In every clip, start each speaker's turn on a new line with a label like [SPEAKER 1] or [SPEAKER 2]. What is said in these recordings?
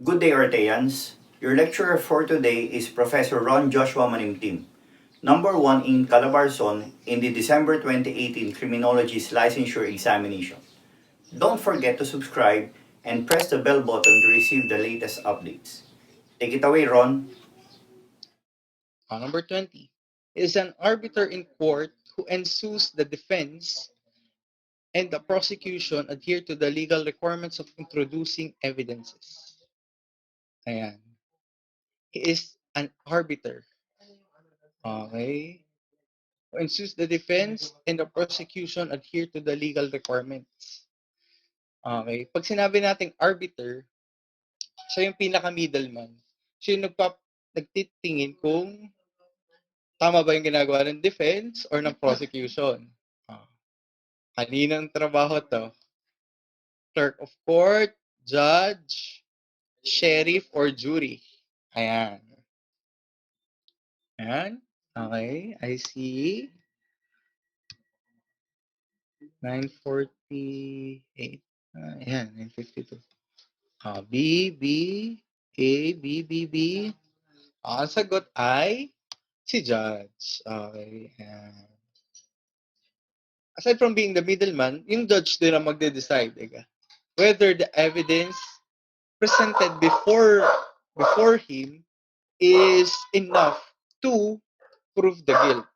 [SPEAKER 1] Good day, Orteans. Your lecturer for today is Professor Ron Joshua Manimtim, #1 in Calabarzon in the December 2018 Criminology's licensure examination. Don't forget to subscribe and press the bell button to receive the latest updates. Take it away, Ron.
[SPEAKER 2] Number 20 is an arbiter in court who ensues the defense and the prosecution adhere to the legal requirements of introducing evidences. Ayan. He is an arbiter. Okay? Who ensues the defense and the prosecution adhere to the legal requirements. Okay? Pag sinabi nating arbiter, siya yung pinaka-middleman. Siya yung nagtitingin kung tama ba yung ginagawa ng defense or ng prosecution. Ah, kaninang trabaho to? Clerk of court, judge, sheriff, or jury. Ayan. Ayan. Okay, I see. 948. Ayan, 952. B, B, A, B, B, B. Ang sagot ay si judge. Okay. Ayan. Aside from being the middleman, yung judge din ang magde-decide. Whether the evidence presented before him is enough to prove the guilt.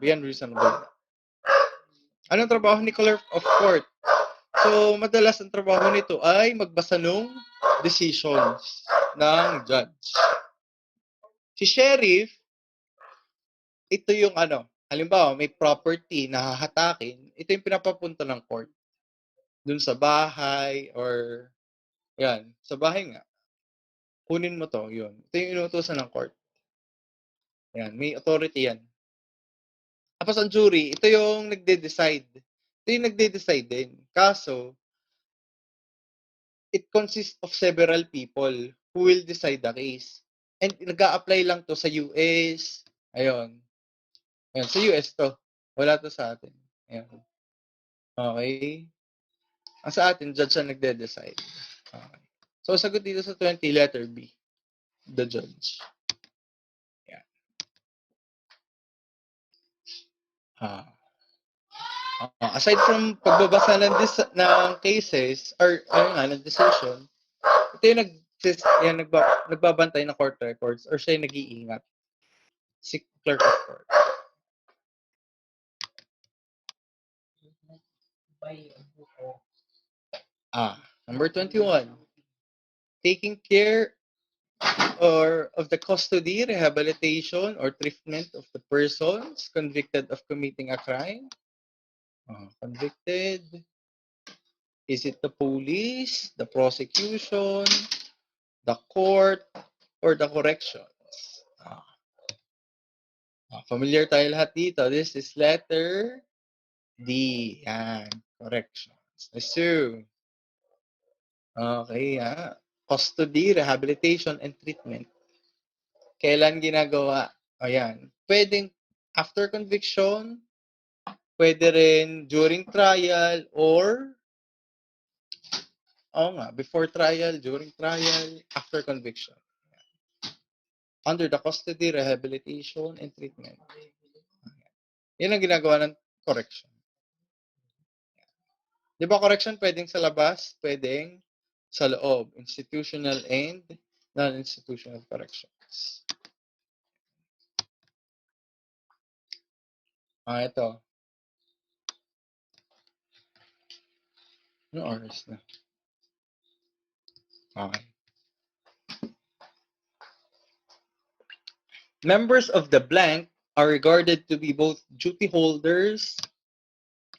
[SPEAKER 2] Beyond reasonable. Anong trabaho ni Clerk of Court? So, madalas ang trabaho nito ay magbasa ng decisions ng judge. Si Sheriff, ito yung halimbawa may property na hahatakin, ito yung pinapapunta ng court. Dun sa bahay or yan, sa bahay nga. Kunin mo to, yun. Ito yung inuutosan ng court. Yan, may authority yan. Tapos ang jury, ito yung nagde-decide. Ito yung nagde-decide din. Kaso, it consists of several people who will decide the case. And nag-a-apply lang to sa US. Ayun. Ayun, sa US to. Wala to sa atin. Ayun. Okay. Ang sa atin, judge ang nagde-decide. Okay. So, sagot dito sa 20, letter B. The judge. Yan. Aside from pagbabasa ng cases or ng decision, ito yung nagbabantay ng court records or siya yung nag-iingat. Si clerk of court. Number 21. Taking care of the custody, rehabilitation, or treatment of the persons convicted of committing a crime. Convicted. Is it the police, the prosecution, the court, or the corrections? Familiar tayo lahat dito. This is letter D. Yan. Corrections. Assume. Okay, custody, rehabilitation, and treatment. Kailan ginagawa? Ayan. Pwedeng after conviction, pwede rin during trial, or before trial, during trial, after conviction. Under the custody, rehabilitation, and treatment. Yan ang ginagawa ng correction. Di ba correction pwedeng sa labas, pwedeng sa loob, institutional and non-institutional corrections. Ito. Ano oras na? Okay. Members of the blank are regarded to be both duty holders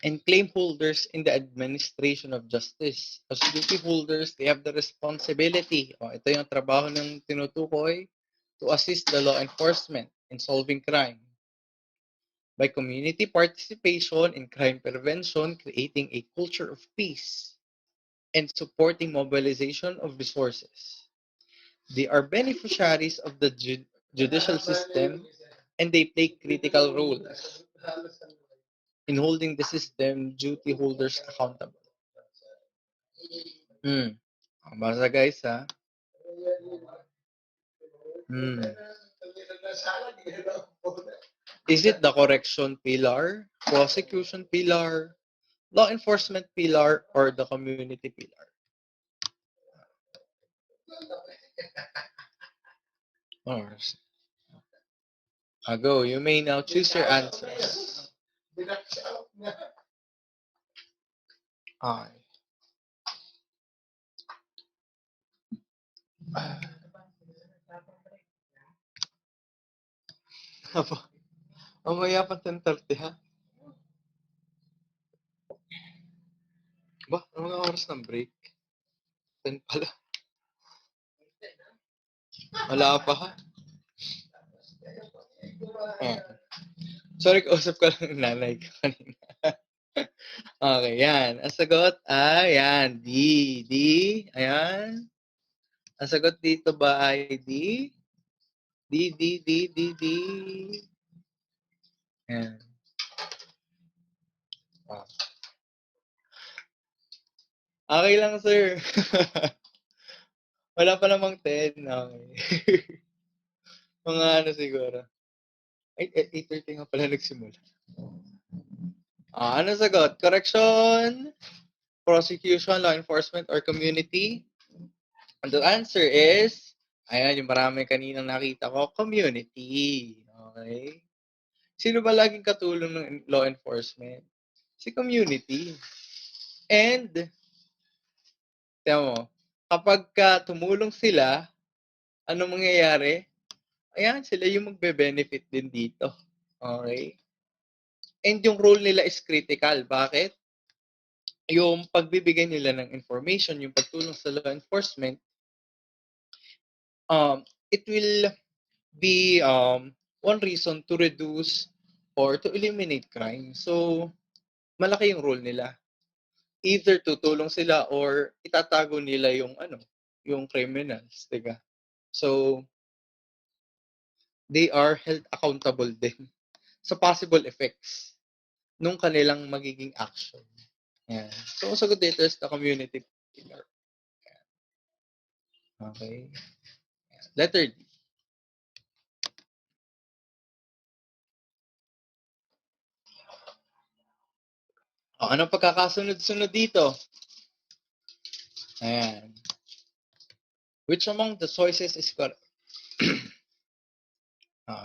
[SPEAKER 2] and claim holders in the administration of justice. As duty holders, they have the responsibility. Ito yung trabaho ng tinutukoy to assist the law enforcement in solving crime. By community participation in crime prevention, creating a culture of peace, and supporting mobilization of resources. They are beneficiaries of the judicial system and they play critical roles in holding the system duty holders accountable. Basa guys ha. Is it the correction pillar, prosecution pillar, law enforcement pillar, or the community pillar? Or go. You may now choose your answers. Okay. Mamaya pa 10:30 ha? Ba, ano nga oras ng break? 10 pala. Wala pa ha? Sorry, kausap ka lang ng nanay ko kanina. Okay, yan. Ang sagot ay, yan, D. D, ayan. Ang sagot dito ba ay D? D, D, D, D, D. Ayan. Okay lang, sir. Wala pa namang 10. Okay. Mga ano siguro. Ay, 8:30 nga pala nagsimula. Ano sagot? Correction, prosecution, law enforcement, or community? And the answer is, ayan, yung marami kaninang nakita ko, community. Okay? Sino ba laging katulong ng law enforcement? Si community. And, tiyan mo, kapag tumulong sila, ano mangyayari? Ayan, sila yung magbe-benefit din dito. Okay? And yung role nila is critical. Bakit? Yung pagbibigay nila ng information, yung pagtulong sa law enforcement, it will be one reason to reduce or to eliminate crime. So, malaki yung role nila. Either tutulong sila or itatago nila yung criminals, diba? So, they are held accountable din sa possible effects nung kanilang magiging action. Yan. So, ang sagot dito is the community pillar. Okay. Letter D. Anong pagkakasunod-sunod dito? Ayan. Which among the choices is correct?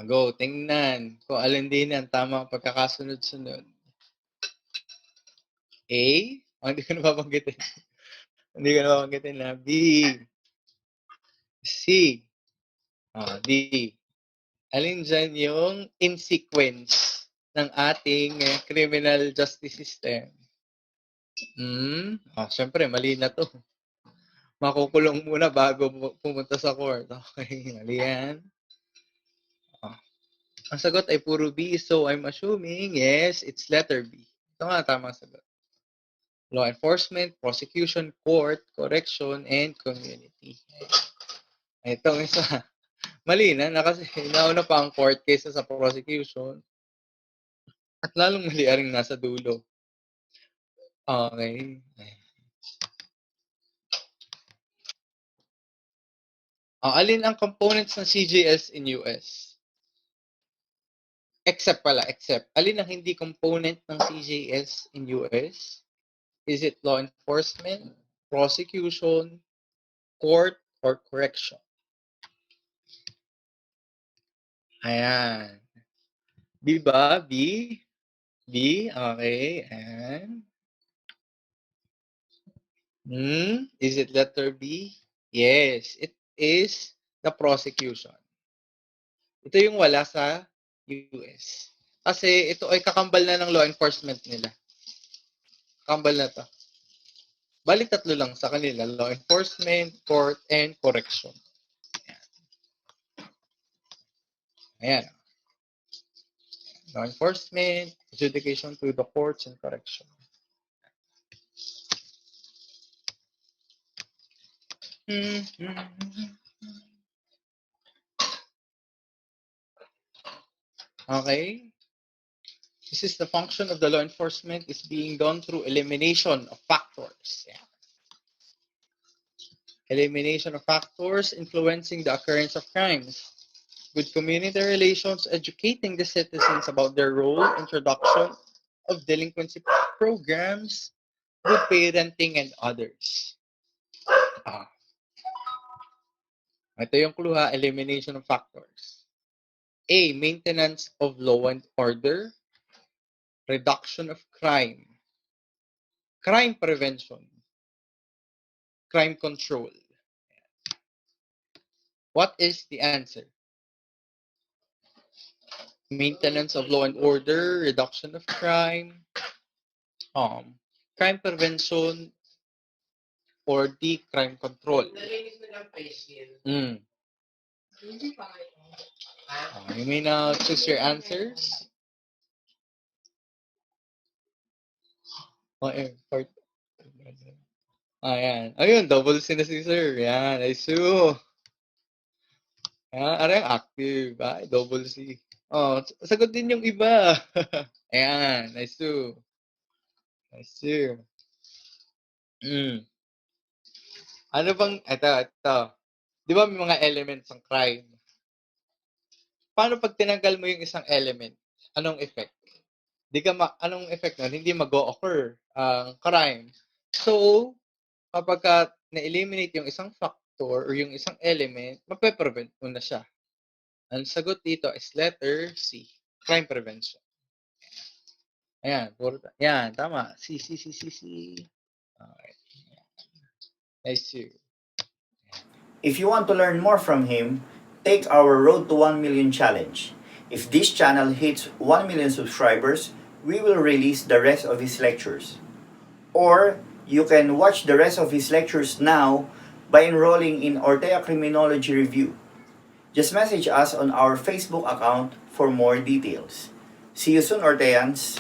[SPEAKER 2] Go. Tingnan kung alin din ang tamang pagkakasunod-sunod. A? Hindi ko na babanggitin. Hindi ko na babanggitin na. B. C. D. Alin dyan yung in sequence ng ating criminal justice system? Siyempre, mali na to. Makukulong muna bago pumunta sa court. Okay, mali yan. Ang sagot ay puro B, so I'm assuming, yes, it's letter B. Ito nga tamang sagot. Law enforcement, prosecution, court, correction, and community. Itong isa. Mali na kasi nauna pa ang court kaysa sa prosecution. At lalong mali rin nasa dulo. Okay. Alin ang components ng CJS in US? Except. Alin ang hindi component ng CJS in US? Is it law enforcement, prosecution, court, or correction? Ayan. B ba? B? B? Okay. And? Is it letter B? Yes. It is the prosecution. Ito yung wala sa US. Kasi ito ay kakambal na ng law enforcement nila. Kakambal na to. Balik tatlo lang sa kanila. Law enforcement, court, and correction. Ayan. Law enforcement, adjudication to the courts, and correction. Okay. This is the function of the law enforcement is being done through elimination of factors. Yeah. Elimination of factors influencing the occurrence of crimes. Good community relations, educating the citizens about their role, introduction of delinquency programs, good parenting, and others. Ah, ito yung clue ha, elimination of factors. A. Maintenance of law and order, reduction of crime, crime prevention, crime control. What is the answer? Maintenance of law and order, reduction of crime, crime prevention, or the crime control. Mm. You may now choose your answers. Part. Ayan. Ayun, double C na si sir. Yan, I sue. Ayan, arang active. Ay, double C. Oh, sagot din yung iba. Ayan, I sue. I sue. Ano bang, ito. Di ba may mga elements ng crime? Paano pag tinanggal mo yung isang element? Anong effect? Anong effect nun? Hindi mag-o-occur ang crime. So, kapag na-eliminate yung isang factor or yung isang element, mape-prevent mo na siya. Ang sagot dito is letter C, crime prevention. Ayan, yan, tama. C. Okay. Nice you.
[SPEAKER 1] If you want to learn more from him, take our Road to 1 Million challenge. If this channel hits 1 million subscribers, we will release the rest of his lectures. Or you can watch the rest of his lectures now by enrolling in Ortea Criminology Review. Just message us on our Facebook account for more details. See you soon, Orteans!